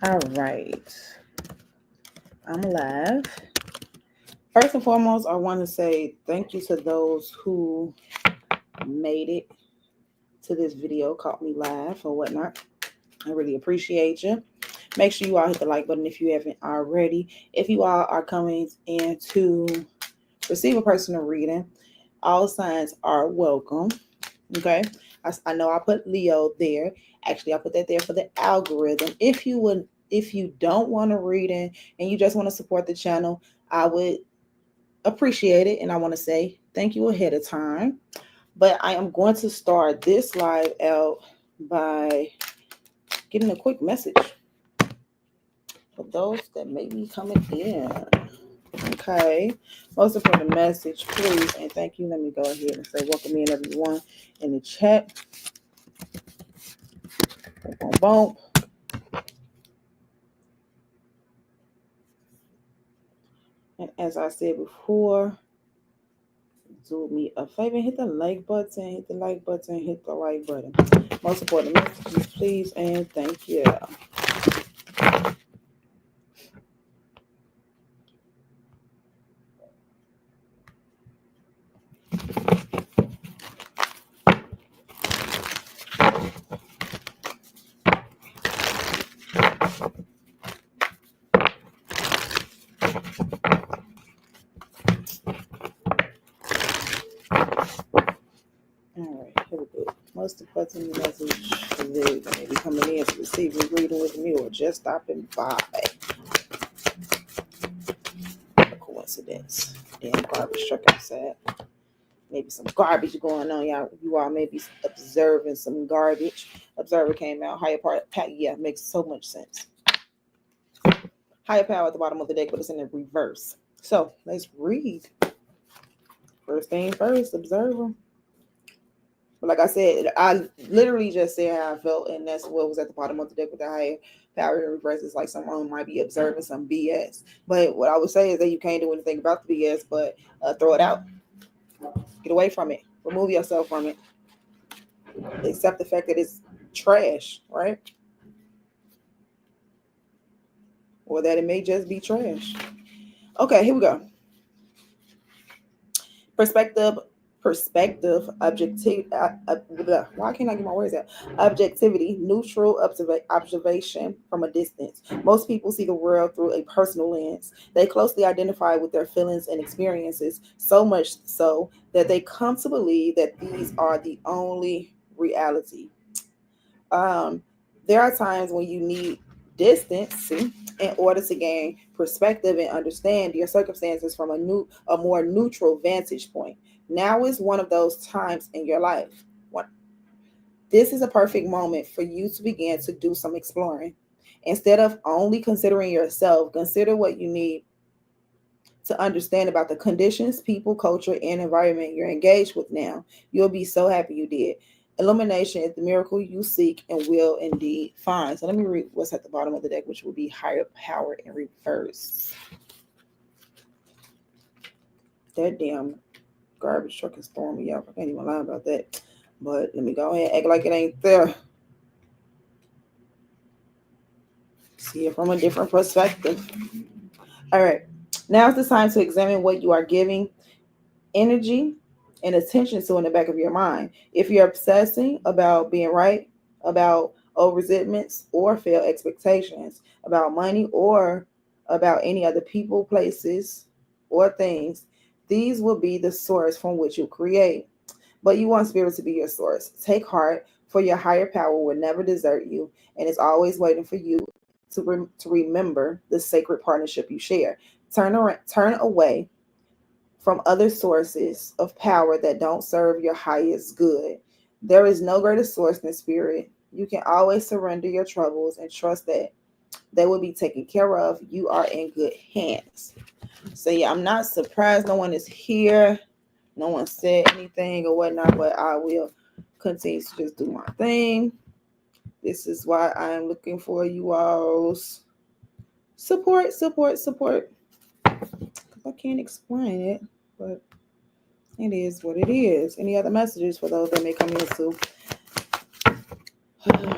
All right. I'm live. First and foremost, I want to say thank you to those who made it to this video, caught me live or whatnot. I really appreciate you. Make sure you all hit the like button if you haven't already. If you all are coming in to receive a personal reading, all signs are welcome. Okay. I know I put Leo there. Actually, I put that there for the algorithm. If you don't want a reading and you just want to support the channel, I would appreciate it. And I want to say thank you ahead of time. But I am going to start this live out by getting a quick message for those that may be coming in. Okay. Most important message, please, and thank you. Let me go ahead and say welcome in everyone in the chat. Boom, boom. And as I said before, do me a favor, hit the like button, hit the like button, hit the like button. Most important messages, please, and thank you. All right, here we go. Most important message for those that may be coming in to receive a reading with me or just stopping by. A coincidence. Damn garbage truck outside. Maybe some garbage going on. You all may be observing some garbage. Observer came out. Higher power. Yeah, makes so much sense. Higher power at the bottom of the deck, but it's in the reverse. So let's read. First thing first, observer. But like I said, I literally just said how I felt, and that's what was at the bottom of the deck with the higher power in reverse. It's like someone might be observing some BS. But what I would say is that you can't do anything about the BS, but throw it out. Get away from it. Remove yourself from it. Accept the fact that it's trash, right? Or that it may just be trash. Okay, here we go. Perspective, objective. Why can't I get my words out? Objectivity, neutral observation from a distance. Most people see the world through a personal lens. They closely identify with their feelings and experiences, so much so that they come to believe that these are the only reality. There are times when you need distance in order to gain perspective and understand your circumstances from a more neutral vantage point. Now is one of those times in your life. This is a perfect moment for you to begin to do some exploring. Instead of only considering yourself, consider what you need to understand about the conditions, people, culture, and environment you're engaged with now. You'll be so happy you did. Illumination is the miracle you seek and will indeed find. So let me read what's at the bottom of the deck, which will be higher power in reverse. That damn garbage truck is throwing me off. I can't even lie about that. But let me go ahead and act like it ain't there. See it from a different perspective. All right. Now is the time to examine what you are giving energy and attention to in the back of your mind. If you're obsessing about being right, about old resentments or failed expectations, about money or about any other people, places, or things, these will be the source from which you create. But you want spirit to be your source. Take heart, for your higher power will never desert you and is always waiting for you to remember the sacred partnership you share. Turn away from other sources of power that don't serve your highest good. There is no greater source than spirit. You can always surrender your troubles and trust that they will be taken care of. You are in good hands. So yeah, I'm not surprised no one is here. No one said anything or whatnot, but I will continue to just do my thing. This is why I'm looking for you all's support. I can't explain it, but it is what it is. Any other messages for those that may come in to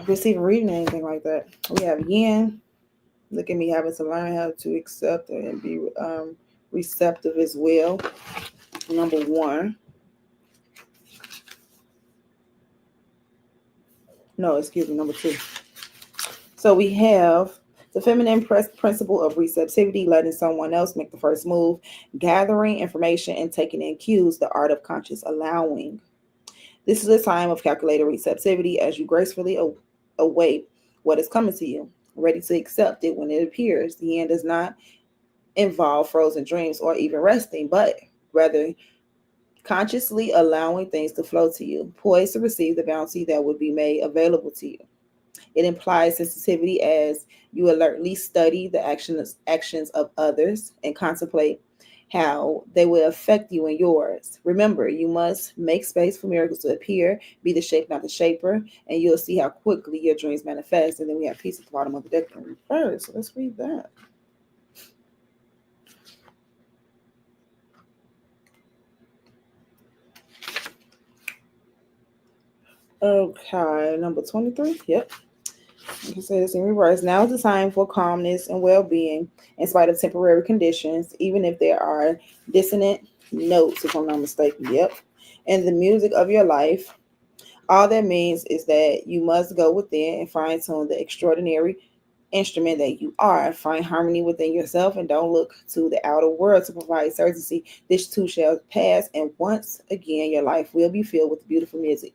receive a reading or anything like that? We have Yin, Look at me having to learn how to accept and be receptive as well. Number one. No, excuse me, number two. So we have the feminine principle of receptivity, letting someone else make the first move, gathering information and taking in cues, the art of conscious allowing. This is a time of calculated receptivity as you gracefully await what is coming to you, ready to accept it when it appears. The end does not involve frozen dreams or even resting, but rather consciously allowing things to flow to you, poised to receive the bounty that would be made available to you. It implies sensitivity as you alertly study the actions of others and contemplate how they will affect you and yours. Remember, you must make space for miracles to appear, be the shape, not the shaper, and you'll see how quickly your dreams manifest. And then we have peace at the bottom of the deck in reverse. So let's read that. Okay, number 23. Yep. You can say this in reverse. Now is the time for calmness and well-being in spite of temporary conditions, even if there are dissonant notes, if I'm not mistaken. Yep. And the music of your life. All that means is that you must go within and fine tune the extraordinary instrument that you are. Find harmony within yourself and don't look to the outer world to provide certainty. This too shall pass, and once again, your life will be filled with beautiful music.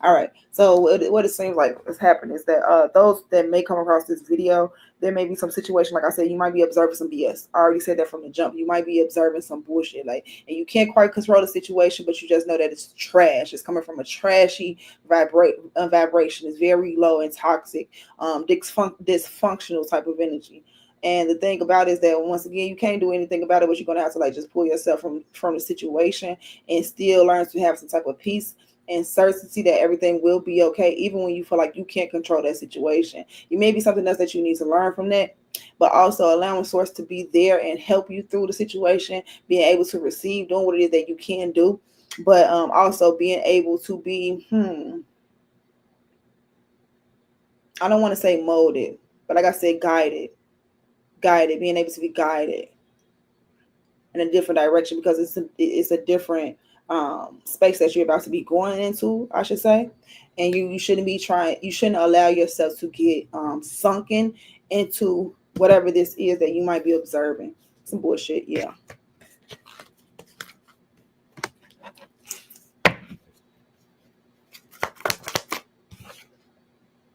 All right. So what it seems like is happening is that those that may come across this video, there may be some situation, like I said, you might be observing some BS. I already said that from the jump. You might be observing some bullshit, like, and you can't quite control the situation, but you just know that it's trash. It's coming from a trashy vibration. It's very low and toxic, dysfunctional type of energy. And the thing about it is that once again, you can't do anything about it, but you're gonna have to like just pull yourself from the situation and still learn to have some type of peace and certainty that everything will be okay, even when you feel like you can't control that situation. It may be something else that you need to learn from that, but also allowing source to be there and help you through the situation, being able to receive, doing what it is that you can do, but also being able to be, I don't want to say molded, but like I said, guided, being able to be guided in a different direction because it's a different space that you're about to be going into, I should say. And you shouldn't be trying, you shouldn't allow yourself to get sunken into whatever this is that you might be observing. Some bullshit, yeah.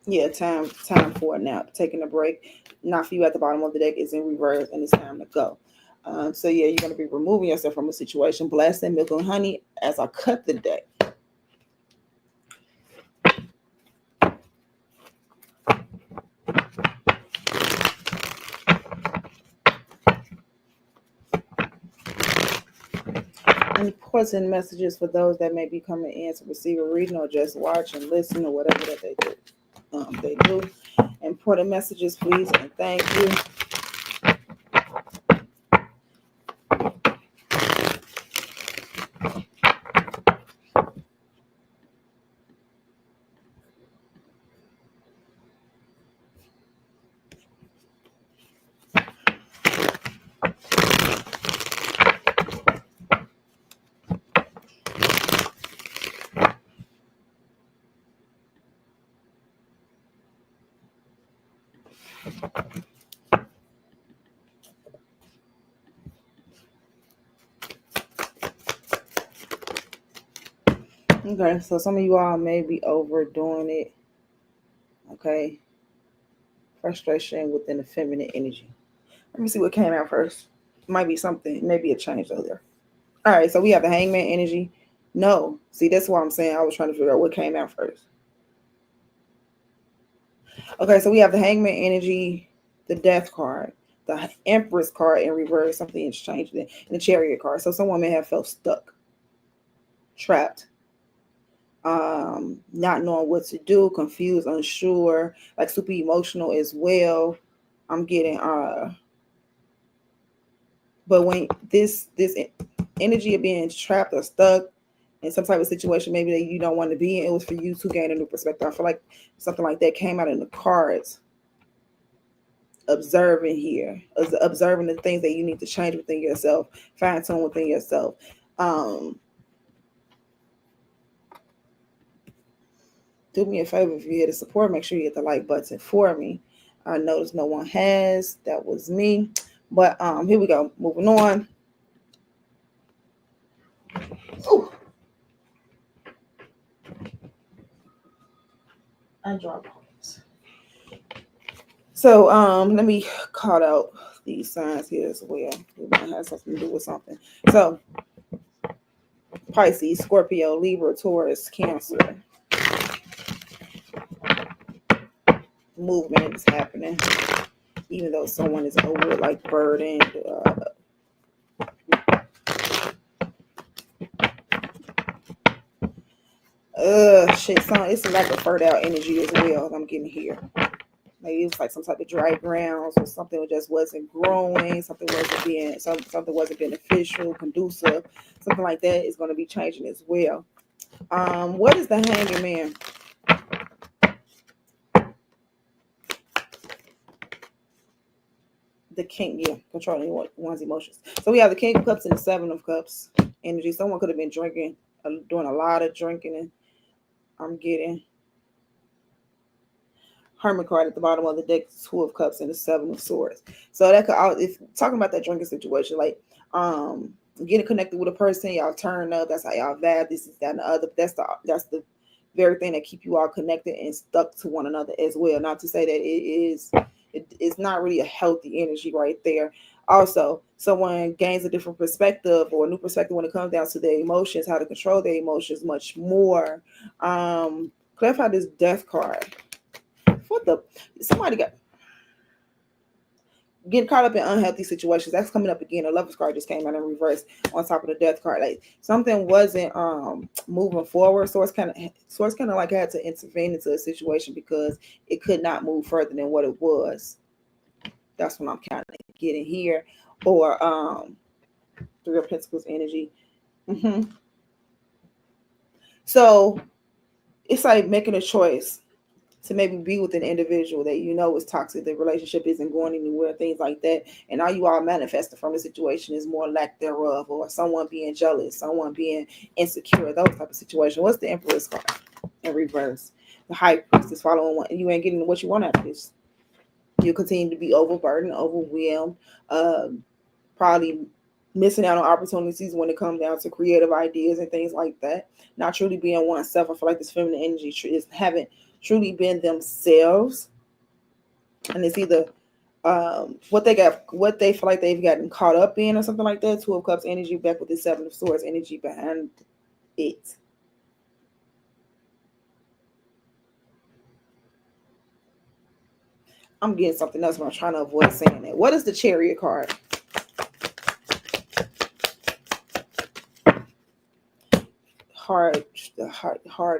Yeah, time for a nap, taking a break. Not for you at the bottom of the deck is in reverse and it's time to go. So yeah, you're going to be removing yourself from a situation. Blessing, milk and honey as I cut the deck. Important messages for those that may be coming in to receive a reading or just watch and listen or whatever that they do. Important messages, please, and thank you. Okay, so some of you all may be overdoing it. Okay. Frustration within the feminine energy. Let me see what came out first. Might be something, maybe a change over there. All right, so we have the hangman energy. No, see, that's what I'm saying. I was trying to figure out what came out first. Okay, so we have the hangman energy, the death card, the empress card in reverse, something has changed it, and the chariot card. So someone may have felt stuck, trapped, not knowing what to do, confused, unsure, like super emotional as well. I'm getting but when this energy of being trapped or stuck in some type of situation maybe that you don't want to be in, it was for you to gain a new perspective. I feel like something like that came out in the cards. observing here, observing the things that you need to change within yourself, fine tune within yourself. Do me a favor, if you're here to support, make sure you hit the like button for me. I noticed no one has. That was me. But here we go. Moving on. Ooh. I draw points. So let me call out these signs here as well. It might have something to do with something. So Pisces, Scorpio, Libra, Taurus, Cancer. Movement is happening, even though someone is over like burdened. Shit, it's like a further out energy as well. I'm getting here. Maybe it was like some type of dry grounds or something that just wasn't growing, something wasn't beneficial, conducive, something like that is going to be changing as well. What is the Hanging Man? The King, controlling one's emotions. So we have the King of Cups and the Seven of Cups energy. Someone could have been drinking, doing a lot of drinking, and I'm getting Hermit card at the bottom of the deck, Two of Cups and the Seven of Swords. So that could, if talking about that drinking situation, like getting connected with a person, y'all turn up. That's how y'all vibe. This is that and the other. That's the very thing that keep you all connected and stuck to one another as well. Not to say that it's not really a healthy energy right there. Also, someone gains a different perspective or a new perspective when it comes down to their emotions, how to control their emotions much more. Clarify this Death card. Somebody getting caught up in unhealthy situations. That's coming up again. The Lover's card just came out in reverse on top of the Death card. Like something wasn't moving forward. Source kind of like had to intervene into a situation because it could not move further than what it was. That's what I'm kind of getting here. Or Three of Pentacles energy. So it's like making a choice to maybe be with an individual that you know is toxic, the relationship isn't going anywhere, things like that. And all you all manifesting from the situation is more lack thereof, or someone being jealous, someone being insecure, those type of situations. What's the Emperor's card in reverse? The High Priestess following one. You ain't getting what you want out of this. You continue to be overburdened, overwhelmed, probably missing out on opportunities when it comes down to creative ideas and things like that. Not truly being oneself. I feel like this feminine energy haven't truly been themselves, and it's either what they feel like they've gotten caught up in or something like that. Two of Cups energy back with the Seven of Swords energy behind it. I'm getting something else, but I'm trying to avoid saying it. What is the Chariot card? Hard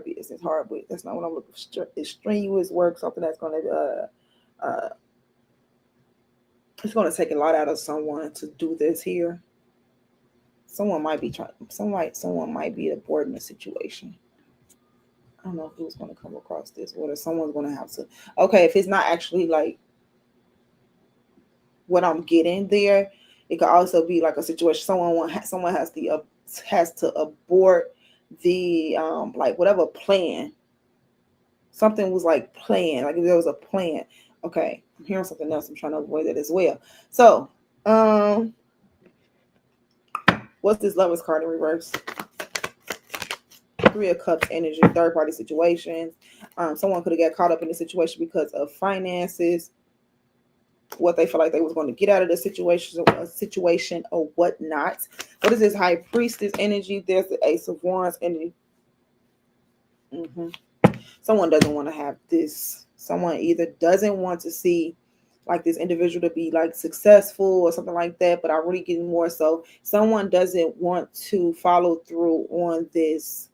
business, hard, but that's not what I'm looking for. Strenuous work, something that's going to it's going to take a lot out of someone to do this here. Someone might be someone might be aborting the situation. I don't know who's going to come across this, whether someone's going to have to. Okay, if it's not actually like what I'm getting there, it could also be like a situation. Someone has to abort the like whatever plan. Something was like planned, like if there was a plan. Okay, I'm hearing something else. I'm trying to avoid that as well. So, what's this Lover's card in reverse? Three of Cups energy, third party situations. Someone could have got caught up in the situation because of finances, what they feel like they was going to get out of the situation or whatnot. What is this High Priestess energy? There's the Ace of Wands energy. Someone doesn't want to have this. Someone either doesn't want to see like this individual to be like successful or something like that, but I'm really getting more so someone doesn't want to follow through on this.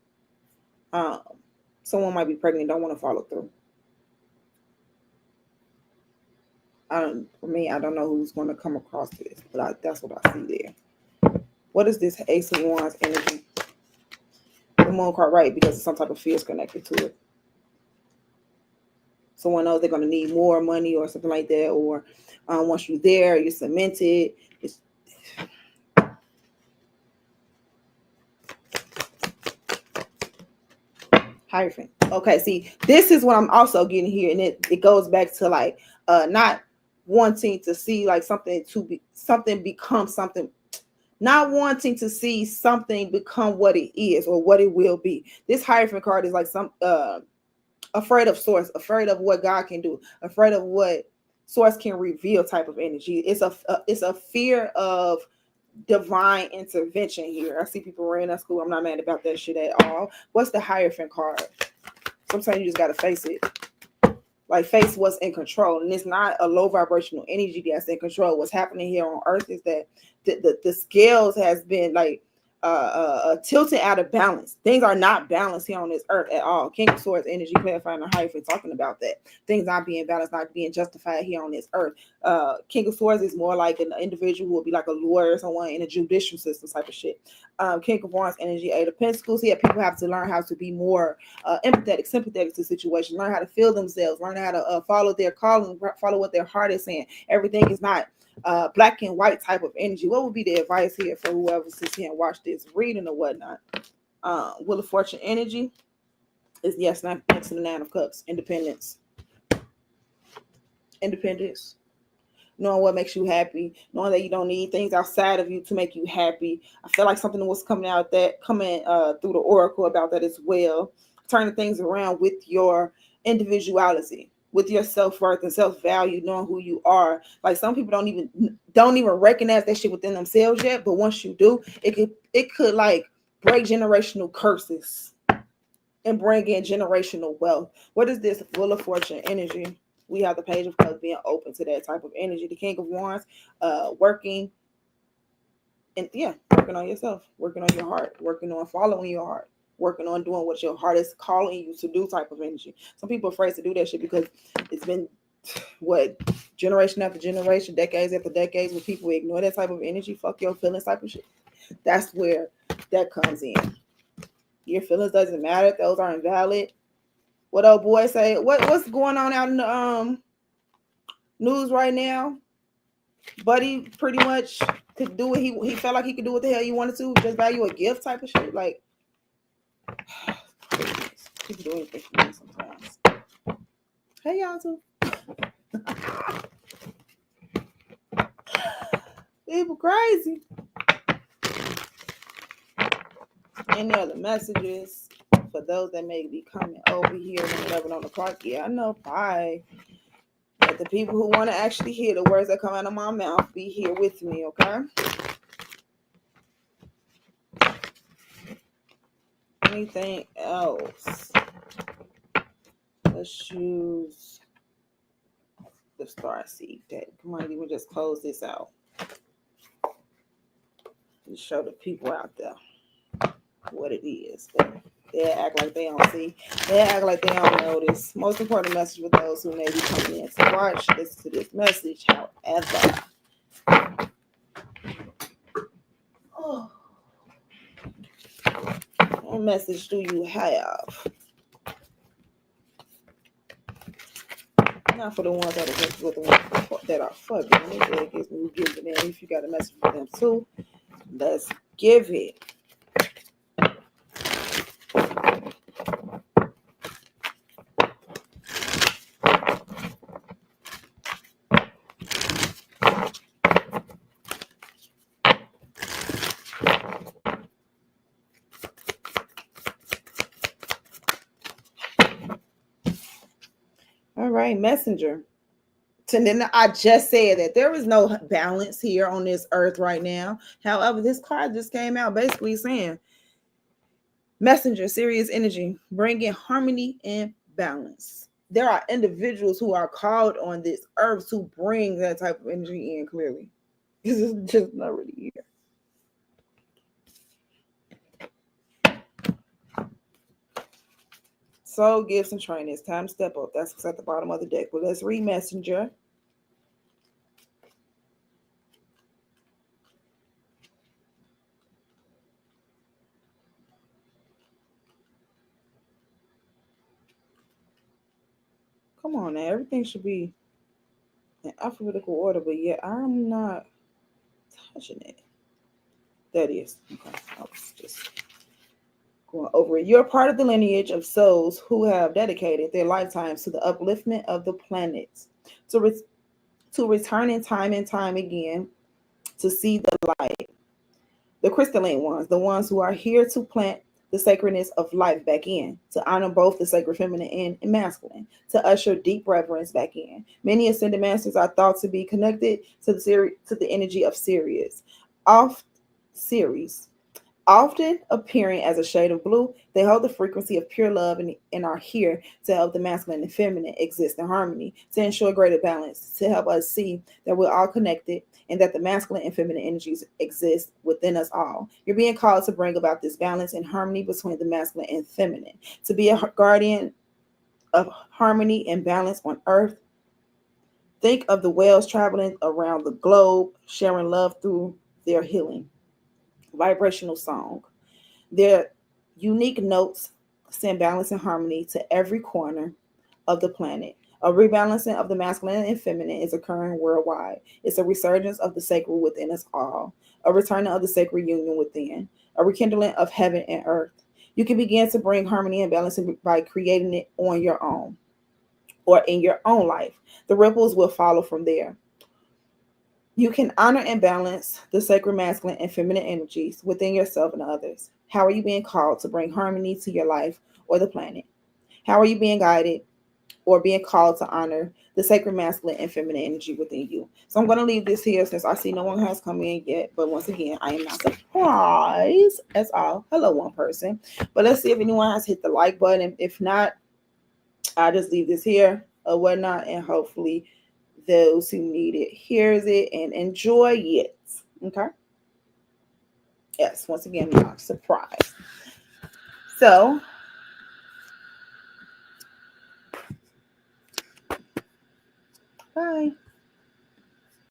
Someone might be pregnant, don't want to follow through. I don't know who's going to come across this, but that's what I see there. What is this Ace of Wands energy? The Moon card, right? Because some type of fear is connected to it. Someone knows they're going to need more money or something like that, or once you're there, you're cemented. It's Hierophant. Okay, see, this is what I'm also getting here, and it goes back to like not wanting to see like something to be something become something, not wanting to see something become what it is or what it will be. This Hierophant card is like some afraid of source, afraid of what God can do, afraid of what source can reveal type of energy. It's a fear of divine intervention here. I see people running at school. I'm not mad about that shit at all. What's the Hierophant card? Sometimes you just gotta face it. Like face what's in control, and it's not a low vibrational energy that's in control. What's happening here on Earth is that the scales has been like tilted out of balance. Things are not balanced here on this Earth at all. King of Swords energy, clarifying the Hierophant, talking about that things not being balanced, not being justified here on this Earth. King of Swords is more like an individual who will be like a lawyer or someone in a judicial system type of shit. King of Wands energy, Eight of Pentacles. Here, people have to learn how to be more empathetic, sympathetic to situations, learn how to feel themselves, learn how to follow their calling, follow what their heart is saying. Everything is not black and white type of energy. What would be the advice here for whoever sits here and watch this reading or whatnot? Wheel of Fortune energy is yes, next to the Nine of Cups. Independence. Knowing what makes you happy, knowing that you don't need things outside of you to make you happy. I feel like something was coming through the oracle about that as well. Turning things around with your individuality, with your self-worth and self-value, knowing who you are. Like some people don't even recognize that shit within themselves yet, but once you do, it could like break generational curses and bring in generational wealth. What is this Wheel of Fortune energy? We have the Page of Cups being open to that type of energy. The King of Wands, working on yourself, working on your heart, working on following your heart, working on doing what your heart is calling you to do type of energy. Some people are afraid to do that shit because it's been generation after generation, decades after decades, where people ignore that type of energy, fuck your feelings type of shit. That's where that comes in. Your feelings doesn't matter. Those are invalid. What old boy say? What's going on out in the news right now? Buddy pretty much could do what he felt like he could do what the hell he wanted to, just buy you a gift type of shit. Like people do anything for me sometimes. Hey y'all too. People crazy. Any other messages for those that may be coming over here when 11 on the clock? Yeah, I know. Bye. But the people who want to actually hear the words that come out of my mouth, be here with me, okay? Anything else? Let's choose the star seed deck. Might even just close this out and show the people out there what it is. But they act like they don't see. They act like they don't notice. Most important message for those who may be coming in to watch, listen to this message. However, what message do you have? Not for the ones that are just with the ones that are fucking. It gives me giving in. If you got a message for them too, let's give it. All right, Messenger. And then I just said that there is no balance here on this earth right now. However, this card just came out basically saying, Messenger, Sirius energy, bringing harmony and balance. There are individuals who are called on this earth to bring that type of energy in clearly. This is just not really here. Soul gifts and training. It's time to step up. That's what's at the bottom of the deck. But let's read Messenger. Come on now, everything should be in alphabetical order, but yet I'm not touching it. That is. Okay. I was just going over it. You're part of the lineage of souls who have dedicated their lifetimes to the upliftment of the planet, to, re- to return in time and time again to see the light. The crystalline ones, the ones who are here to plant the sacredness of life back in, to honor both the sacred feminine and masculine, to usher deep reverence back in. Many ascended masters are thought to be connected to the energy of Sirius. Off Ceres, often appearing as a shade of blue, they hold the frequency of pure love and are here to help the masculine and feminine exist in harmony, to ensure greater balance, to help us see that we're all connected and that the masculine and feminine energies exist within us all. You're being called to bring about this balance and harmony between the masculine and feminine, to be a guardian of harmony and balance on earth. Think of the whales traveling around the globe, sharing love through their healing vibrational song. Their unique notes send balance and harmony to every corner of the planet. A rebalancing of the masculine and feminine is occurring worldwide. It's a resurgence of the sacred within us all, a return of the sacred union within, a rekindling of heaven and earth. You can begin to bring harmony and balance by creating it on your own or in your own life. The ripples will follow from there. You can honor and balance the sacred masculine and feminine energies within yourself and others. How are you being called to bring harmony to your life or the planet? How are you being guided or being called to honor the sacred masculine and feminine energy within you? So I'm going to leave this here since I see no one has come in yet. But once again, I am not surprised as all. Hello, one person. But let's see if anyone has hit the like button. If not, I'll just leave this here or whatnot, and hopefully those who need it hears it and enjoy it. Okay. Yes, once again, not surprised. So bye.